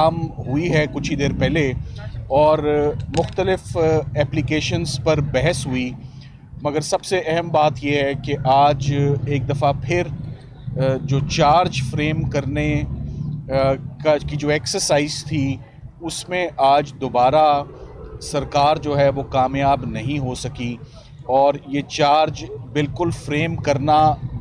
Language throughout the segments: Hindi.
काम हुई है कुछ ही देर पहले और मुख्तलिफ एप्लीकेशंस पर बहस हुई, मगर सबसे अहम बात यह है कि आज एक दफ़ा फिर जो चार्ज फ्रेम करने की जो एक्सरसाइज थी उसमें आज दोबारा सरकार जो है वो कामयाब नहीं हो सकी और ये चार्ज बिल्कुल फ्रेम करना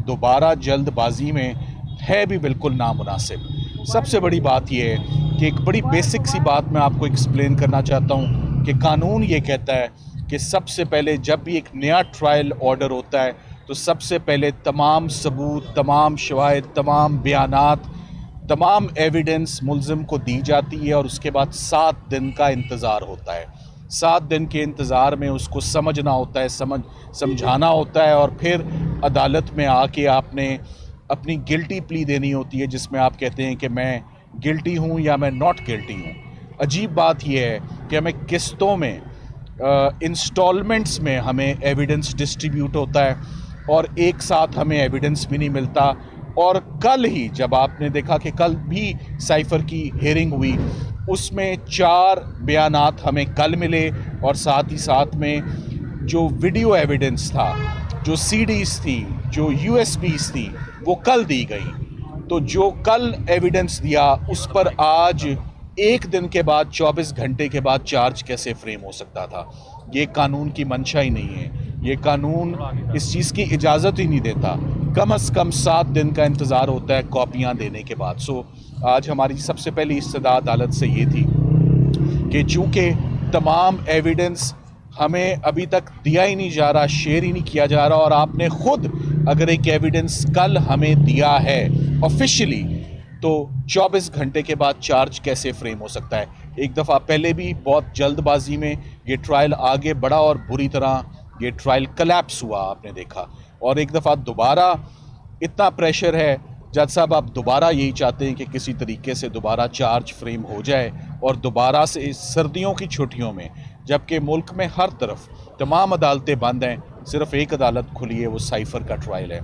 दोबारा जल्दबाजी में है भी बिल्कुल नामुनासिब। सबसे बड़ी बात यह है कि एक बड़ी बेसिक सी बात मैं आपको एक्सप्लेन करना चाहता हूँ कि कानून ये कहता है कि सबसे पहले जब भी एक नया ट्रायल ऑर्डर होता है तो सबसे पहले तमाम सबूत, तमाम शवाहिद, तमाम बयानात, तमाम एविडेंस मुल्ज़िम को दी जाती है और उसके बाद 7 दिन का इंतज़ार होता है। 7 दिन के इंतज़ार में उसको समझना होता है, समझाना होता है और फिर अदालत में आके आपने अपनी गिल्टी प्ली देनी होती है जिसमें आप कहते हैं कि मैं गिल्टी हूँ या मैं नॉट गिल्टी हूँ। अजीब बात यह है कि हमें किस्तों में इंस्टॉलमेंट्स में हमें एविडेंस डिस्ट्रीब्यूट होता है और एक साथ हमें एविडेंस भी नहीं मिलता। और कल ही जब आपने देखा कि कल भी साइफ़र की हेयरिंग हुई उसमें 4 बयानात हमें कल मिले और साथ ही साथ में जो वीडियो एविडेंस था, जो सीडीज़ थी, जो यूएसबीज़ थी वो कल दी गई। तो जो कल एविडेंस दिया उस पर आज एक दिन के बाद 24 घंटे के बाद चार्ज कैसे फ्रेम हो सकता था? ये कानून की मंशा ही नहीं है, ये कानून इस चीज़ की इजाज़त ही नहीं देता। कम से कम 7 दिन का इंतज़ार होता है कॉपियाँ देने के बाद। सो आज हमारी सबसे पहली इस्तदा अदालत से ये थी कि चूँकि तमाम एविडेंस हमें अभी तक दिया ही नहीं जा रहा, शेयर ही नहीं किया जा रहा और आपने ख़ुद अगर एक एविडेंस कल हमें दिया है ऑफिशियली तो 24 घंटे के बाद चार्ज कैसे फ्रेम हो सकता है? एक दफ़ा पहले भी बहुत जल्दबाजी में ये ट्रायल आगे बढ़ा और बुरी तरह ये ट्रायल कलैप्स हुआ, आपने देखा। और एक दफ़ा दोबारा इतना प्रेशर है, जज साहब आप दोबारा यही चाहते हैं कि किसी तरीके से दोबारा चार्ज फ्रेम हो जाए और दोबारा से सर्दियों की छुट्टियों में, जबकि मुल्क में हर तरफ तमाम अदालतें बंद हैं, सिर्फ़ एक अदालत खुली है, वो साइफ़र का ट्रायल है।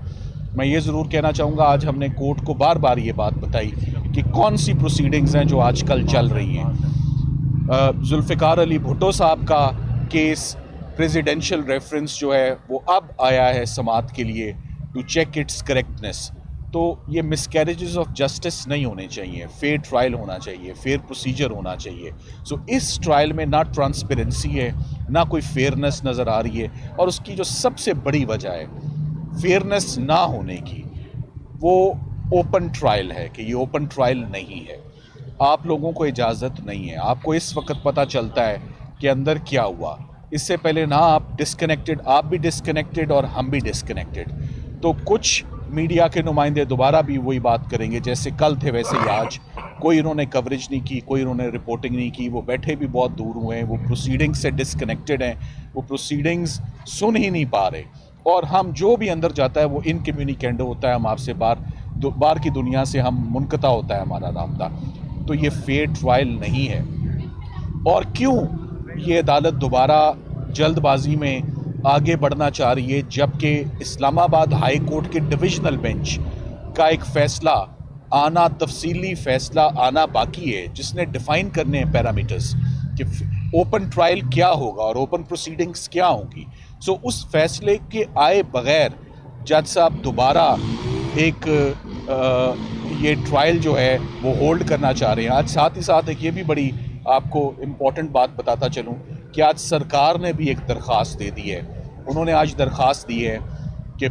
मैं ये ज़रूर कहना चाहूँगा, आज हमने कोर्ट को बार बार ये बात बताई कि कौन सी प्रोसीडिंग्स हैं जो आजकल चल रही हैं। जुल्फ़िकार अली भुट्टो साहब का केस प्रेसिडेंशियल रेफरेंस जो है वो अब आया है समाअत के लिए टू चेक इट्स करेक्टनेस। तो ये मिसकैरेजेस ऑफ जस्टिस नहीं होने चाहिए, फेयर ट्रायल होना चाहिए, फेयर प्रोसीजर होना चाहिए। सो इस ट्रायल में ना ट्रांसपेरेंसी है, ना कोई फेयरनेस नज़र आ रही है और उसकी जो सबसे बड़ी वजह है फेयरनेस ना होने की, वो ओपन ट्रायल है कि ये ओपन ट्रायल नहीं है। आप लोगों को इजाज़त नहीं है, आपको इस वक्त पता चलता है कि अंदर क्या हुआ। इससे पहले ना आप भी डिस्कनेक्टेड और हम भी डिस्कनेक्टेड। तो कुछ मीडिया के नुमाइंदे दोबारा भी वही बात करेंगे, जैसे कल थे वैसे ही आज। कोई इन्होंने कवरेज नहीं की, कोई इन्होंने रिपोर्टिंग नहीं की, वो बैठे भी बहुत दूर हुए हैं, वो प्रोसीडिंग्स से डिस्कनेक्टेड हैं, वो प्रोसीडिंग्स सुन ही नहीं पा रहे। और हम जो भी अंदर जाता है वो इनकम्युनिकेंडो होता है, हम आपसे बाहर की दुनिया से हम मुनक़ता होता है हमारा राब्ता। तो ये फेयर ट्रायल नहीं है। और क्यों ये अदालत दोबारा जल्दबाजी में आगे बढ़ना चाह रही है, जबकि इस्लामाबाद हाई कोर्ट के डिविजनल बेंच का एक फ़ैसला आना, तफसीली फ़ैसला आना बाकी है, जिसने डिफ़ाइन करने हैं पैरामीटर्स कि ओपन ट्रायल क्या होगा और ओपन प्रोसीडिंग्स क्या होंगी। सो उस फैसले के आए बग़ैर जज साहब दोबारा एक ये ट्रायल जो है वो होल्ड करना चाह रहे हैं। आज साथ ही साथ एक ये भी बड़ी आपको इम्पॉर्टेंट बात बताता चलूँ कि आज सरकार ने भी एक दरख्वास्त दे दी है। उन्होंने आज दरख्वास्त दी है कि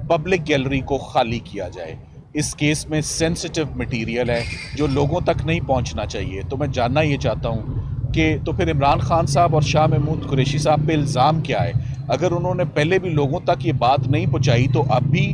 पब्लिक गैलरी को खाली किया जाए। इस केस में सेंसिटिव मटेरियल है जो लोगों तक नहीं पहुंचना चाहिए। तो मैं जानना ये चाहता हूं कि तो फिर इमरान खान साहब और शाह महमूद कुरैशी साहब पे इल्ज़ाम क्या है? अगर उन्होंने पहले भी लोगों तक ये बात नहीं पहुंचाई तो अब भी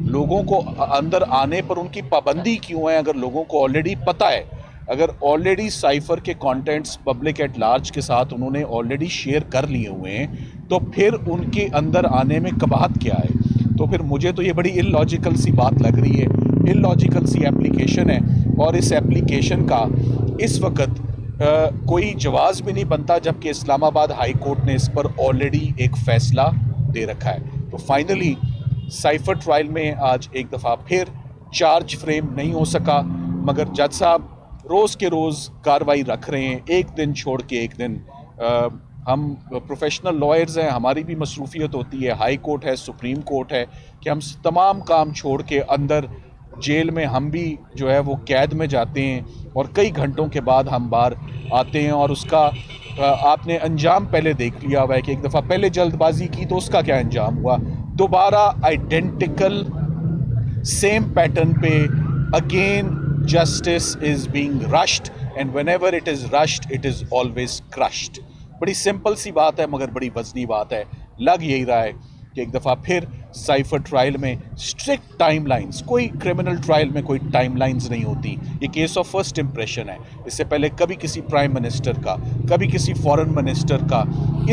लोगों को अंदर आने पर उनकी पाबंदी क्यों है? अगर लोगों को ऑलरेडी पता है, अगर ऑलरेडी साइफ़र के कंटेंट्स पब्लिक एट लार्ज के साथ उन्होंने ऑलरेडी शेयर कर लिए हुए हैं, तो फिर उनके अंदर आने में कबाहत क्या है? तो फिर मुझे तो ये बड़ी इलॉजिकल सी बात लग रही है, इलॉजिकल सी एप्लीकेशन है और इस एप्लीकेशन का इस वक्त कोई जवाज़ भी नहीं बनता, जबकि इस्लामाबाद हाई कोर्ट ने इस पर ऑलरेडी एक फ़ैसला दे रखा है। तो फाइनली साइफ़र ट्रायल में आज एक दफ़ा फिर चार्ज फ्रेम नहीं हो सका, मगर जज साहब रोज़ के रोज़ कार्रवाई रख रहे हैं, एक दिन छोड़ के एक दिन। हम प्रोफेशनल लॉयर्स हैं, हमारी भी मसरूफियत होती है, हाई कोर्ट है, सुप्रीम कोर्ट है, कि हम तमाम काम छोड़ के अंदर जेल में हम भी जो है वो कैद में जाते हैं और कई घंटों के बाद हम बाहर आते हैं। और उसका आपने अंजाम पहले देख लिया हुआ है कि एक दफ़ा पहले जल्दबाजी की तो उसका क्या अंजाम हुआ, दोबारा आइडेंटिकल सेम पैटर्न पे again justice is being rushed, and whenever it is rushed it is always crushed. बड़ी सिंपल सी बात है मगर बड़ी वजनी बात है। लग यही रहा है कि एक दफ़ा फिर साइफर ट्रायल में स्ट्रिक्ट टाइमलाइंस, कोई क्रिमिनल ट्रायल में कोई टाइमलाइंस नहीं होती, ये केस ऑफ फर्स्ट इम्प्रेशन है। इससे पहले कभी किसी प्राइम मिनिस्टर का, कभी किसी फॉरेन मिनिस्टर का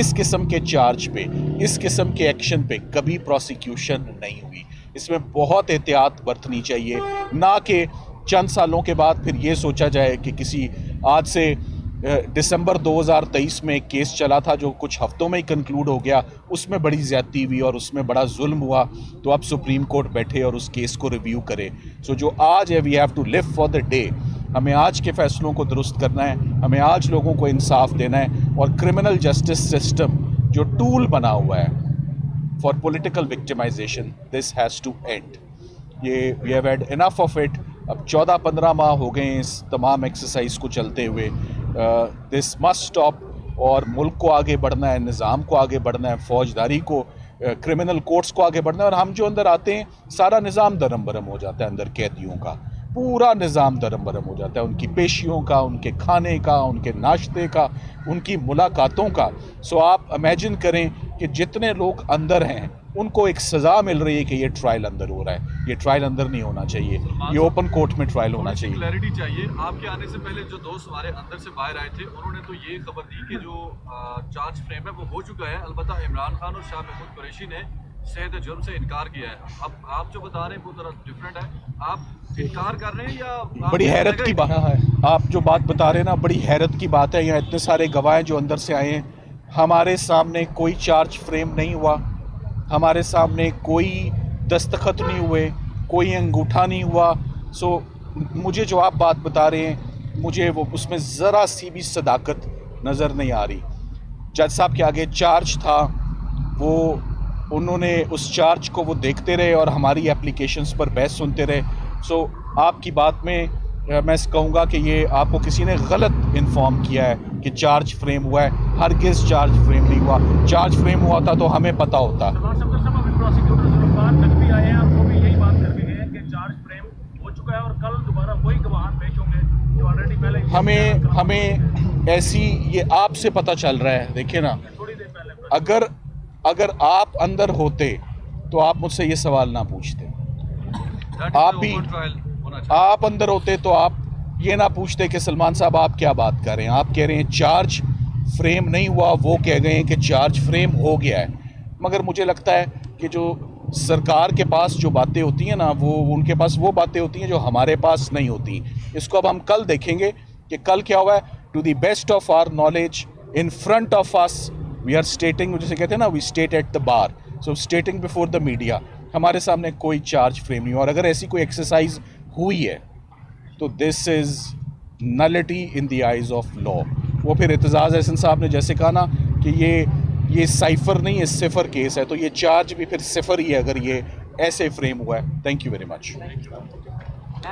इस किस्म के चार्ज पे, इस किस्म के एक्शन पे कभी प्रोसिक्यूशन नहीं हुई। इसमें बहुत एहतियात बरतनी चाहिए, ना कि चंद सालों के बाद फिर ये सोचा जाए कि किसी आज से दिसंबर 2023 में एक केस चला था जो कुछ हफ्तों में ही कंक्लूड हो गया, उसमें बड़ी ज़्यादती हुई और उसमें बड़ा जुल्म हुआ, तो अब सुप्रीम कोर्ट बैठे और उस केस को रिव्यू करे। सो जो आज है, we have to live for the day. हमें आज के फ़ैसलों को दुरुस्त करना है, हमें आज लोगों को इंसाफ देना है, और क्रिमिनल जस्टिस सिस्टम जो टूल बना हुआ है for political victimisation, this has to end. ये we have had enough of it. अब 14-15 माह हो गए इस तमाम एक्सरसाइज को चलते हुए। दिस मस्ट स्टॉप, और मुल्क को आगे बढ़ना है, निज़ाम को आगे बढ़ना है, फौजदारी को, क्रिमिनल कोर्ट्स को आगे बढ़ना है। और हम जो अंदर आते हैं सारा निज़ाम दरम बरम हो जाता है, अंदर कैदियों का पूरा निज़ाम दरम बरम हो जाता है, उनकी पेशियों का, उनके खाने का, उनके नाश्ते का, उनकी मुलाकातों का। सो आप इमेजिन करें कि जितने लोग अंदर हैं उनको एक सज़ा मिल रही है कि ये ट्रायल अंदर हो रहा है। ये ट्रायल अंदर नहीं होना चाहिए, ये ओपन कोर्ट में ट्रायल होना चाहिए। क्लैरिटी चाहिए। आपके आने से पहले जो दोस्त हमारे अंदर से बाहर आए थे, उन्होंने तो ये खबर दी कि जो चार्ज फ्रेम है वो हो चुका है। अलबत्ता इमरान खान और शाह महमूद कुरैशी ने सेहत जुर्म से इनकार किया है। अब आप जो बता रहे हैं वो थोड़ा डिफरेंट है। आप इनकार कर रहे हैं या बड़ी हैरत की बात है आप जो बात बता रहे हैं ना, बड़ी हैरत की बात है। यहाँ इतने सारे गवाह जो अंदर से आए हैं, हमारे सामने कोई चार्ज फ्रेम नहीं हुआ, हमारे सामने कोई दस्तखत नहीं हुए, कोई अंगूठा नहीं हुआ। सो मुझे जो आप बात बता रहे हैं, मुझे वो उसमें ज़रा सी भी सदाकत नज़र नहीं आ रही। जज साहब के आगे चार्ज था, वो उन्होंने उस चार्ज को वो देखते रहे और हमारी एप्लीकेशंस पर बहस सुनते रहे। सो आपकी बात में मैं कहूँगा कि ये आपको किसी ने गलत इन्फॉर्म किया है कि चार्ज फ्रेम हुआ है। हरगिज़ चार्ज फ्रेम नहीं हुआ। चार्ज फ्रेम हुआ था तो हमें पता होता। हमें ऐसी ये आपसे पता चल रहा है। देखिए ना, अगर आप अंदर होते तो आप मुझसे ये सवाल ना पूछते। आप अंदर होते तो आप ये ना पूछते कि सलमान साहब आप क्या बात कर रहे हैं। आप कह रहे हैं चार्ज फ्रेम नहीं हुआ, वो कह गए हैं कि चार्ज फ्रेम हो गया है। मगर मुझे लगता है कि जो सरकार के पास जो बातें होती हैं ना, वो उनके पास वो बातें होती हैं जो हमारे पास नहीं होती। इसको अब हम कल देखेंगे कि कल क्या हुआ है। To the best of our knowledge, in front of us we are stating, जैसे कहते हैं ना, we state at the bar, so stating before the media. हमारे सामने कोई चार्ज फ्रेम नहीं हुआ, और अगर ऐसी कोई एक्सरसाइज हुई है तो this is nullity in the eyes of law. वो फिर एतजाज़ एहसन साहब ने जैसे कहा ना कि ये साइफ़र नहीं है, सिफर केस है, तो ये चार्ज भी फिर सिफर ही है अगर ये ऐसे फ्रेम हुआ है। Thank you very much.